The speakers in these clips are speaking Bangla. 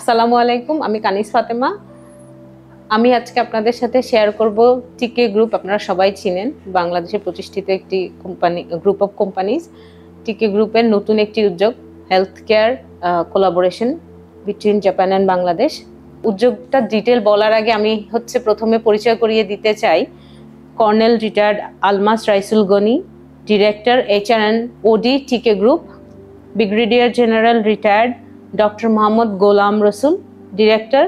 আসসালামু আলাইকুম, আমি কানিজ ফাতেমা। আমি আজকে আপনাদের সাথে শেয়ার করব টিকে গ্রুপ। আপনারা সবাই চিনেন, বাংলাদেশে প্রতিষ্ঠিত একটি কোম্পানি, গ্রুপ অফ কোম্পানিজ। টিকে গ্রুপের নতুন একটি উদ্যোগ, health care collaboration between Japan and Bangladesh. উদ্যোগটা ডিটেল বলার আগে আমি প্রথমে পরিচয় করিয়ে দিতে চাই colonel retired Almas Raisul Gani, director HR and OD TK group. Brigadier general retired doctor Mohammad Golam Rasul, director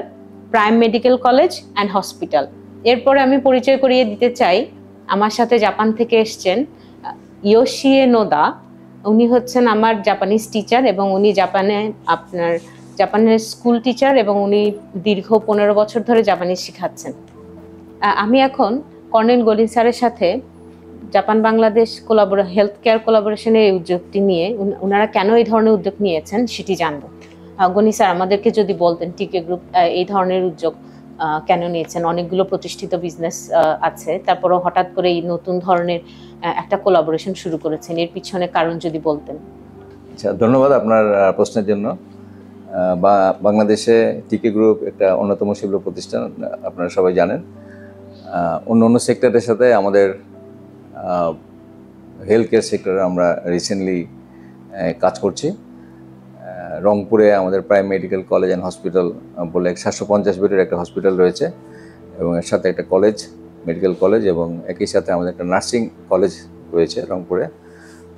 prime medical college and hospital. এরপরে আমি পরিচয় করিয়ে দিতে চাই, আমার সাথে জাপান থেকে এসছেন ইয়োশিয়ে নোদা। উনি হচ্ছেন আমার জাপানিজ টিচার এবং উনি জাপানের স্কুল টিচার এবং উনি দীর্ঘ 15 বছর ধরে জাপানিজ শেখাচ্ছেন। আমি এখন কর্নেল গনি স্যারের সাথে জাপান বাংলাদেশ হেলথ কেয়ার কোলাবোরেশনের এই উদ্যোগটি নিয়ে ওনারা কেন এই ধরনের উদ্যোগ নিয়েছেন সেটি জানবো। গনি স্যার, আমাদেরকে যদি বলতেন টিকে গ্রুপ এই ধরনের উদ্যোগ কেন নিয়েছেন? অনেকগুলো প্রতিষ্ঠিত বিজনেস আছে, তারপরও হঠাৎ করে এই নতুন ধরনের একটা কোলাবোরেশন শুরু করেছেন, এর পিছনে কারণ যদি বলতেন। আচ্ছা, ধন্যবাদ আপনার প্রশ্নের জন্য। বাংলাদেশে টিকে গ্রুপ একটা অন্যতম শিল্প প্রতিষ্ঠান, আপনারা সবাই জানেন। অন্য সেক্টরের সাথে আমাদের হেলথ কেয়ার সেক্টরে আমরা রিসেন্টলি কাজ করছি। রংপুরে আমাদের prime medical college and hospital বলে 750 বেডের একটা হসপিটাল রয়েছে এবং এর সাথে একটা কলেজ, মেডিকেল কলেজ, এবং একই সাথে আমাদের একটা নার্সিং কলেজ রয়েছে রংপুরে।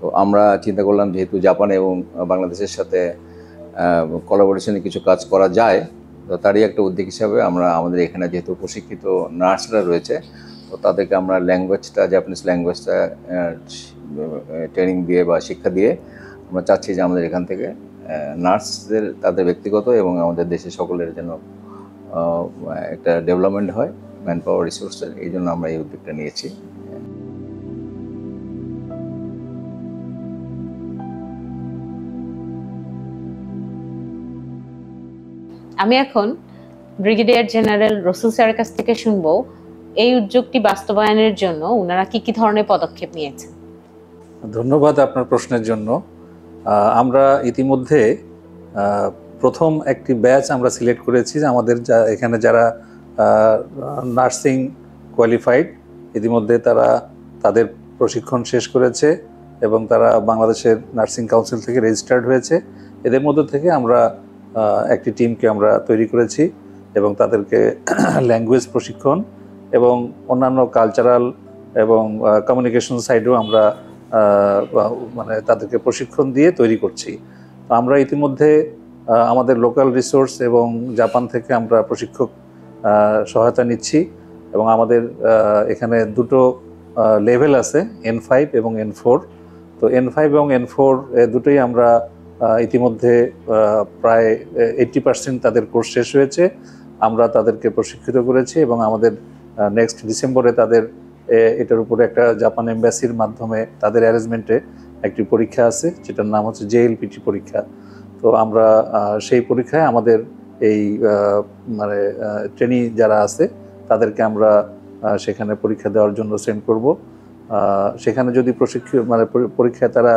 তো আমরা চিন্তা করলাম, যেহেতু জাপান এবং বাংলাদেশের সাথে কোলাবোরেশনে কিছু কাজ করা যায়, তো তারই একটা উদ্যোগ হিসাবে আমরা আমাদের এখানে যেহেতু প্রশিক্ষিত নার্সরা রয়েছে, তো তাদেরকে আমরা জাপানিজ ল্যাঙ্গুয়েজটা ট্রেনিং দিয়ে বা শিক্ষা দিয়ে আমরা চাচ্ছি যে আমাদের এখান থেকে নার্সদের তাদের ব্যক্তিগত এবং আমাদের দেশের সকলের জন্য একটা ডেভেলপমেন্ট হয় ম্যান পাওয়ার রিসোর্সের। এই জন্য আমরা এই উদ্যোগটা নিয়েছি। আমি এখন ব্রিগেডিয়ার জেনারেল রসুল স্যারের কাছ থেকে শুনবো এই উদ্যোগটি বাস্তবায়নের জন্য ওনারা কি কি ধরনের পদক্ষেপ নিয়েছেন। ধন্যবাদ আপনার প্রশ্নের জন্য। আমরা ইতিমধ্যে প্রথম একটি ব্যাচ আমরা সিলেক্ট করেছি। আমাদের এখানে যারা নার্সিং কোয়ালিফাইড, ইতিমধ্যে তারা তাদের প্রশিক্ষণ শেষ করেছে এবং তারা বাংলাদেশের নার্সিং কাউন্সিল থেকে রেজিস্টার্ড হয়েছে। এদের মধ্যে থেকে আমরা একটি টিমকে আমরা তৈরি করেছি এবং তাদেরকে ল্যাঙ্গুয়েজ প্রশিক্ষণ এবং অন্যান্য কালচারাল এবং কমিউনিকেশন সাইডেও আমরা তাদেরকে প্রশিক্ষণ দিয়ে তৈরি করছি। তো আমরা ইতিমধ্যে আমাদের লোকাল রিসোর্স এবং জাপান থেকে আমরা প্রশিক্ষক সহায়তা নিচ্ছি এবং আমাদের এখানে দুটো লেভেল আছে, N5 এবং N4। তো N5 এবং N4 দুটোই আমরা ইতিমধ্যে প্রায় 80% তাদের কোর্স শেষ হয়েছে। আমরা তাদেরকে প্রশিক্ষিত করেছি এবং আমাদের নেক্সট ডিসেম্বরে তাদের এটার উপরে একটা জাপান এম্বাসির মাধ্যমে তাদের অ্যারেঞ্জমেন্টে একটি পরীক্ষা আছে, যেটার নাম হচ্ছে JLPT পরীক্ষা। তো আমরা সেই পরীক্ষায় আমাদের এই ট্রেনি যারা আছে তাদেরকে আমরা সেখানে পরীক্ষা দেওয়ার জন্য সেন্ড করব। সেখানে যদি পরীক্ষায় তারা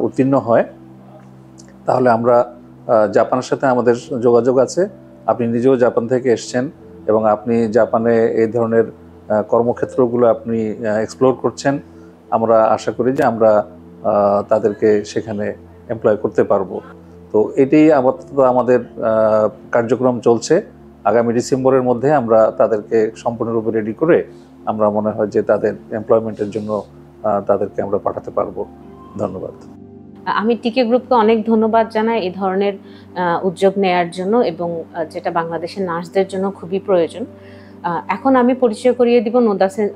উত্তীর্ণ হয়, তাহলে আমরা জাপানের সাথে আমাদের যোগাযোগ আছে। আপনি নিজেও জাপান থেকে এসছেন এবং আপনি জাপানে এই ধরনের কর্মক্ষেত্রগুলো আপনি এক্সপ্লোর করছেন। আমরা আশা করি যে আমরা তাদেরকে সেখানে এমপ্লয় করতে পারবো। তো এটাই আপাতত আমাদের কার্যক্রম চলছে। আগামী ডিসেম্বরের মধ্যে আমরা তাদেরকে সম্পূর্ণরূপে রেডি করে আমরা মনে হয় যে তাদের এমপ্লয়মেন্টের জন্য তাদেরকে আমরা পাঠাতে পারবো। ধন্যবাদ। আমি টিকে গ্রুপকে অনেক ধন্যবাদ জানাই এই ধরনের উদ্যোগ নেয়ার জন্য এবং যেটা বাংলাদেশের নার্সদের জন্য খুবই প্রয়োজন। এখন আমি পরিচয় করিয়ে দিব নোদা সেন,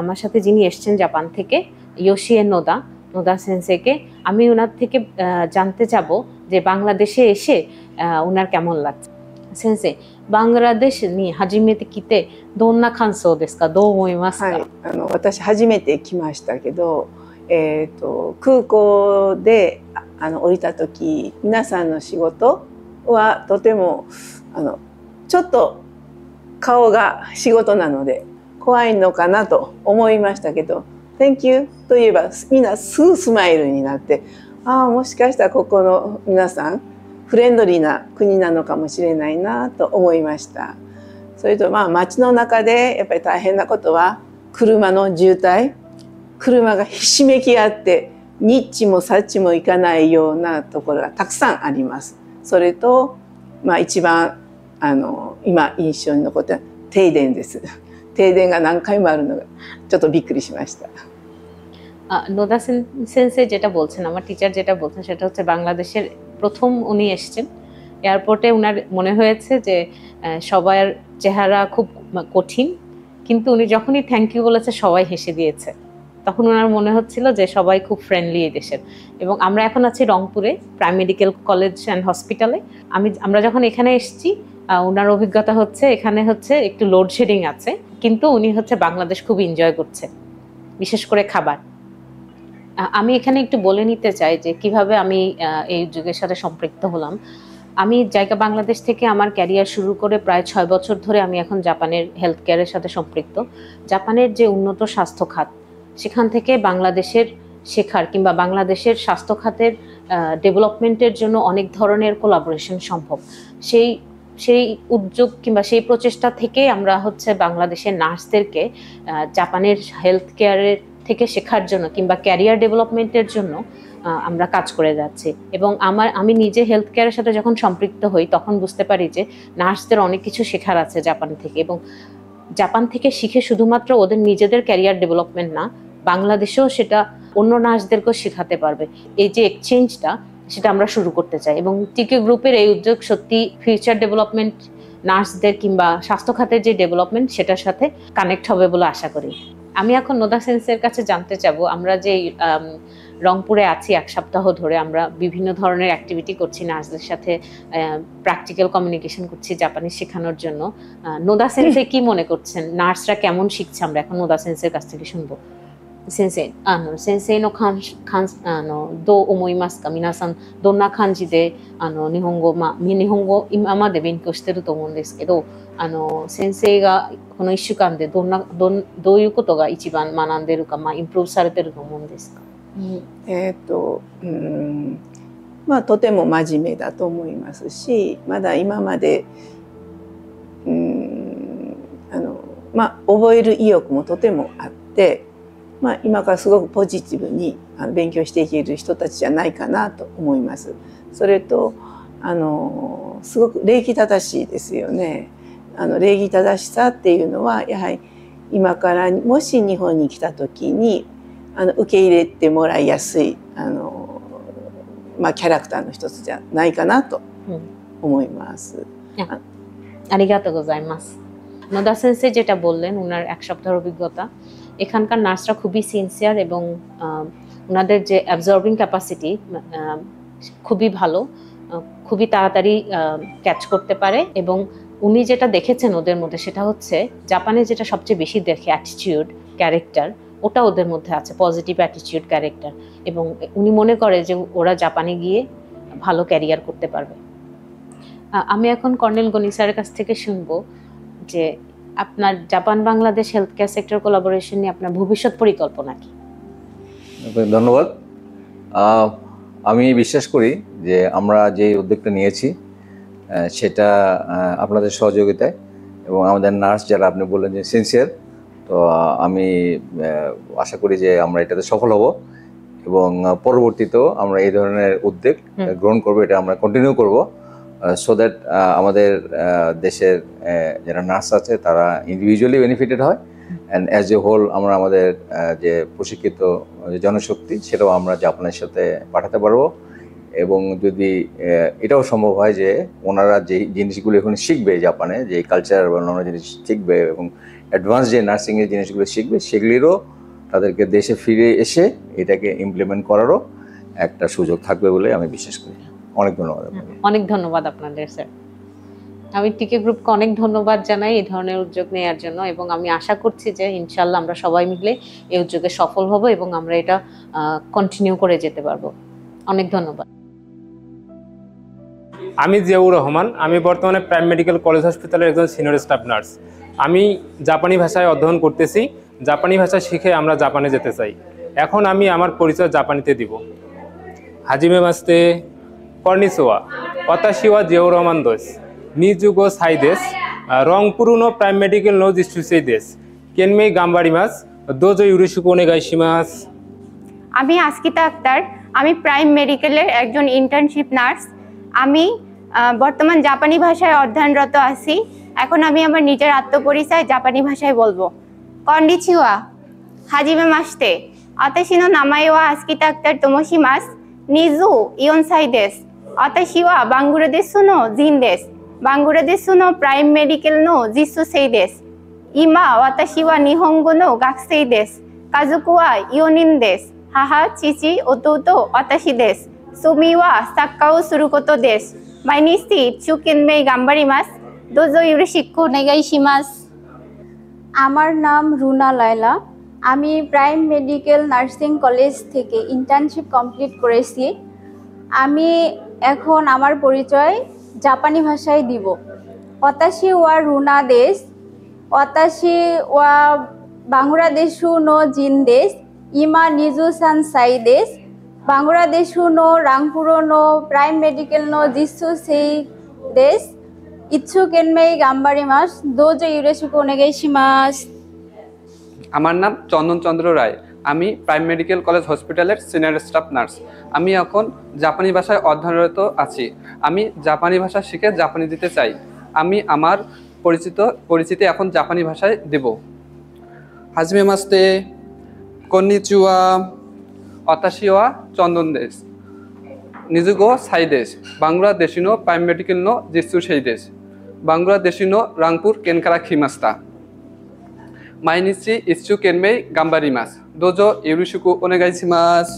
আমার সাথে যিনি এসছেন জাপান থেকে, ইয়োশিয়ে নোদা সেন্সেকে। আমি ওনার থেকে জানতে চাবো যে বাংলাদেশে এসে ওনার কেমন লাগছে। সেন্সে, বাংলাদেশに初めて来てどんな感想ですか？どう思いますか？はい、私初めて来ましたけど、空港で降りた時、皆さんの仕事はとてもちょっと顔が仕事なので怖いのかなと思いましたけど、Thank you と言えばみんなすぐスマイルになって、ああもしかしたらここの皆さんフレンドリーな国なのかもしれないなと思いました。それと街の中でやっぱり大変なことは車の渋滞、車がひしめき合ってニッチもサッチもいかないようなところがたくさんあります。それと、一番今印象に残って停電です。停電が何回もあるのがちょっとびっくりしました。নোদা সেনসে যেটা বলছেন, আমার টিচার যেটা বলছেন সেটা হচ্ছে বাংলাদেশের প্রথম উনি এসেছেন এয়ারপোর্টে। উনার মনে হয়েছে যে সবার চেহারা খুব কঠিন, কিন্তু উনি যখনই থ্যাংক ইউ বলেছে সবাই হেসে দিয়েছে। তখন ওনার মনে হচ্ছিল যে সবাই খুব ফ্রেন্ডলি এই দেশের। এবং আমরা এখন আছি রংপুরে প্রাইম মেডিকেল কলেজ অ্যান্ড হসপিটালে। আমরা যখন এখানে এসেছি ওনার অভিজ্ঞতা হচ্ছে এখানে হচ্ছে একটু লোডশেডিং আছে, কিন্তু উনি হচ্ছে বাংলাদেশ খুব এনজয় করছে, বিশেষ করে খাবার। আমি এখানে একটু বলে নিতে চাই যে কিভাবে আমি এই যুগের সাথে সম্পৃক্ত হলাম। আমি জায়গা বাংলাদেশ থেকে আমার ক্যারিয়ার শুরু করে প্রায় 6 বছর ধরে আমি এখন জাপানের হেলথ কেয়ারের সাথে সম্পৃক্ত। জাপানের যে উন্নত স্বাস্থ্য খাত, সেখান থেকে বাংলাদেশের শেখার কিংবা বাংলাদেশের স্বাস্থ্য খাতের ডেভেলপমেন্টের জন্য অনেক ধরনের কোলাবোরেশন সম্ভব। সেই উদ্যোগ কিংবা সেই প্রচেষ্টা থেকে আমরা হচ্ছে বাংলাদেশের নার্সদেরকে জাপানের হেলথ কেয়ারের থেকে শেখার জন্য কিংবা ক্যারিয়ার ডেভেলপমেন্টের জন্য আমরা কাজ করে যাচ্ছি। এবং আমি নিজে হেলথ কেয়ারের সাথে যখন সম্পৃক্ত হই তখন বুঝতে পারি যে নার্সদের অনেক কিছু শেখার আছে জাপান থেকে, এবং জাপান থেকে শিখে শুধুমাত্র ওদের নিজেদের ক্যারিয়ার ডেভেলপমেন্ট না, বাংলাদেশেও সেটা অন্য নার্সদেরকেও শেখাতে পারবে। এই যে এক্সচেঞ্জটা, সেটা আমরা শুরু করতে চাই। এবং টিকে গ্রুপের এই উদ্যোগ সত্যি ফিউচার ডেভেলপমেন্ট, নার্সদের কিংবা স্বাস্থ্য খাতের যে ডেভেলপমেন্ট সেটার সাথে কানেক্ট হবে বলে আশা করি। আমি এখন নোদা সেন্সের কাছে জানতে চাবো, আমরা যে রংপুরে আছি 1 সপ্তাহ ধরে আমরা বিভিন্ন ধরনের অ্যাক্টিভিটি করছি, নার্সদের সাথে প্র্যাকটিক্যাল কমিউনিকেশন করছি জাপানি শেখানোর জন্য। নোদা সেন্সে কি মনে করছেন, নার্সরা কেমন শিখছে? আমরা এখন নোদা সেন্সের কাছ থেকে শুনবো।先生のどう思いますか？皆さんどんな感じで日本語今まで勉強してると思うんですけど、先生がこの1週間でどういうことが一番学んでるか、インプルーブされてると思うんですか？とても真面目だと思いますし、まだ今まで覚える意欲もとてもあって、今からすごくポジティブに勉強していける人たちじゃないかなと思います。それとすごく礼儀正しいですよね。礼儀正しさっていうのはやはり今からもし日本に来た時に受け入れてもらいやすいキャラクターの一つじゃないかなと思います。ありがとうございます。নোদা সেন্সে যেটা বললেন ওনার 1 সপ্তাহের অভিজ্ঞতা, এখানকার নার্সরা খুবই সিনসিয়ার এবং ওনাদের যে অ্যাবজর্বিং ক্যাপাসিটি খুবই ভালো, খুবই তাড়াতাড়ি ক্যাচ করতে পারে। এবং উনি যেটা দেখেছেন ওদের মধ্যে সেটা হচ্ছে জাপানে যেটা সবচেয়ে বেশি দেখে অ্যাটিটিউড, ক্যারেক্টার, ওটা ওদের মধ্যে আছে, পজিটিভ অ্যাটিটিউড, ক্যারেক্টার। এবং উনি মনে করে যে ওরা জাপানে গিয়ে ভালো ক্যারিয়ার করতে পারবে। আমি এখন কর্নেল গনি স্যারের কাছ থেকে শুনবো যে আপনার Japan Bangladesh health care sector collaboration নিয়ে আপনার ভবিষ্যৎ পরিকল্পনা কি? ধন্যবাদ। আমি বিশ্বাস করি যে আমরা যে উদ্যোগটা নিয়েছি সেটা আপনাদের সহযোগিতায় এবং আমাদের নার্স যারা আপনি বললেন যে সিনসিয়ার, তো আমি আশা করি যে আমরা এটাতে সফল হব এবং পরবর্তীতেও আমরা এই ধরনের উদ্যোগ গ্রহণ করবো, এটা আমরা কন্টিনিউ করব, সো দ্যাট আমাদের দেশের যারা নার্স আছে তারা ইন্ডিভিজুয়ালি বেনিফিটেড হয় অ্যান্ড অ্যাজ এ হোল আমরা আমাদের যে প্রশিক্ষিত জনশক্তি সেটাও আমরা জাপানের সাথে পাঠাতে পারবো। এবং যদি এটাও সম্ভব হয় যে ওনারা যে জিনিসগুলো এখন শিখবে জাপানে, যে কালচার বা অন্যান্য জিনিস শিখবে এবং অ্যাডভান্স যে নার্সিংয়ের জিনিসগুলো শিখবে সেগুলিরও তাদেরকে দেশে ফিরে এসে এটাকে ইমপ্লিমেন্ট করারও একটা সুযোগ থাকবে বলে আমি বিশ্বাস করি। অনেক ধন্যবাদ। অনেক ধন্যবাদ আপনাদের স্যার। আমি টিকে গ্রুপকে অনেক ধন্যবাদ জানাই এই ধরনের উদ্যোগ নেওয়ার জন্য, এবং আমি আশা করছি যে ইনশাল্লাহ আমরা সবাই মিলে এই উদ্যোগে সফল হব এবং আমরা এটা কন্টিনিউ করে যেতে পারবো। অনেক ধন্যবাদ। আমি জিয়াউর রহমান, আমি বর্তমানে প্রাইম মেডিকেল কলেজ হসপিটালের একজন সিনিয়র স্টাফ নার্স। আমি জাপানি ভাষায় অধ্যয়ন করতেছি, জাপানি ভাষা শিখে আমরা জাপানে যেতে চাই। এখন আমি আমার পরিচয় জাপানিতে দিব। Hajime মাস্তে, কর্নিচোয়া। Watashi wa Jeoroman desu. Nijugo sai desu. Rongpuru no Prime Medical no jitsusei desu. Kenmei gambarimasu. Dojo yoroshiku onegai shimasu. আমি আসকিতা আক্তার, আমি প্রাইম মেডিকেলের একজন ইন্টার্নশিপ নার্স। আমি বর্তমান জাপানি ভাষায় অধ্যয়নরত আছি। এখন আমি আমার নিজের আত্মপরিচয় জাপানি ভাষায় বলবো। কন্নিচিওয়া, হাজিমে মাস্তে, আতাশি নো নামাই ওয়া আসকিতা আক্তার তোমোশিমাসু, নিজু ইয়োনসাই দেসু, আতাশি ওয়া বাংলাদেশু নো জিন দেসু, বাংলাদেশু নো প্রাইম মেডিকেল নো জিৎসুসেই দেসু, ইমা ওয়াতাশি ওয়া নিহঙ্গো নো গাকুসেই দেসু, কাজুকু ওয়া ইয়োনিন দেসু, হাহা চিচি ওতোতো ওয়াতাশি দেসু, সুমি ওয়া সাক্কা ও সুরু কোতো দেসু, মাইনিচি ইচ্ছুকেনমেই গাম্বারিমাসু, দোজো ইয়োরোশিকু ওনেগাই শিমাসু। আমার নাম রুনা লায়লা। আমি প্রাইম মেডিকেল নার্সিং কলেজ থেকে ইন্টার্নশিপ কমপ্লিট করেছি। আমি এখন আমার পরিচয় জাপানি ভাষায় দিব। ওয়াতাশি ওয়া রুনা দেশ, ওয়াতাশি ওয়া বাংলাদেশু নো জিন দেশ, ইমা নিজু সান সাই দেশ, বাংলাদেশু নো রাংপুরো নো প্রাইম মেডিকেল নো জিৎসু সেই দেশ, ইচ্ছুকেনমেই গাম্বারিমাসু, দোজো ইয়োরোশিকু ওনেগাই শিমাসু। আমার নাম চন্দন চন্দ্র রায়। আমি প্রাইম মেডিকেল কলেজ হসপিটালের সিনিয়র স্টাফ নার্স। আমি এখন জাপানি ভাষায় অধ্যয়নরত আছি। আমি জাপানি ভাষা শিখে জাপানি দিতে চাই। আমি আমার পরিচিতি এখন জাপানি ভাষায় দেব। হাজমে মাস্তে, কন্নিচিওয়া, ওয়াতাশি ওয়া চন্দন দেশ, নিজুগো সাই দেশ, বাংলাদেশি নো প্রাইম মেডিকেল নো জিৎসুসেই দেশ, বাংলাদেশি নো রাংপুর কেনকারা খিমাস্তা, মাইনিচি ইচ্ছুকেনমেই গাম্বারিমাসু, দোজো ইয়োরোশিকু ওনেগাই শিমাসু।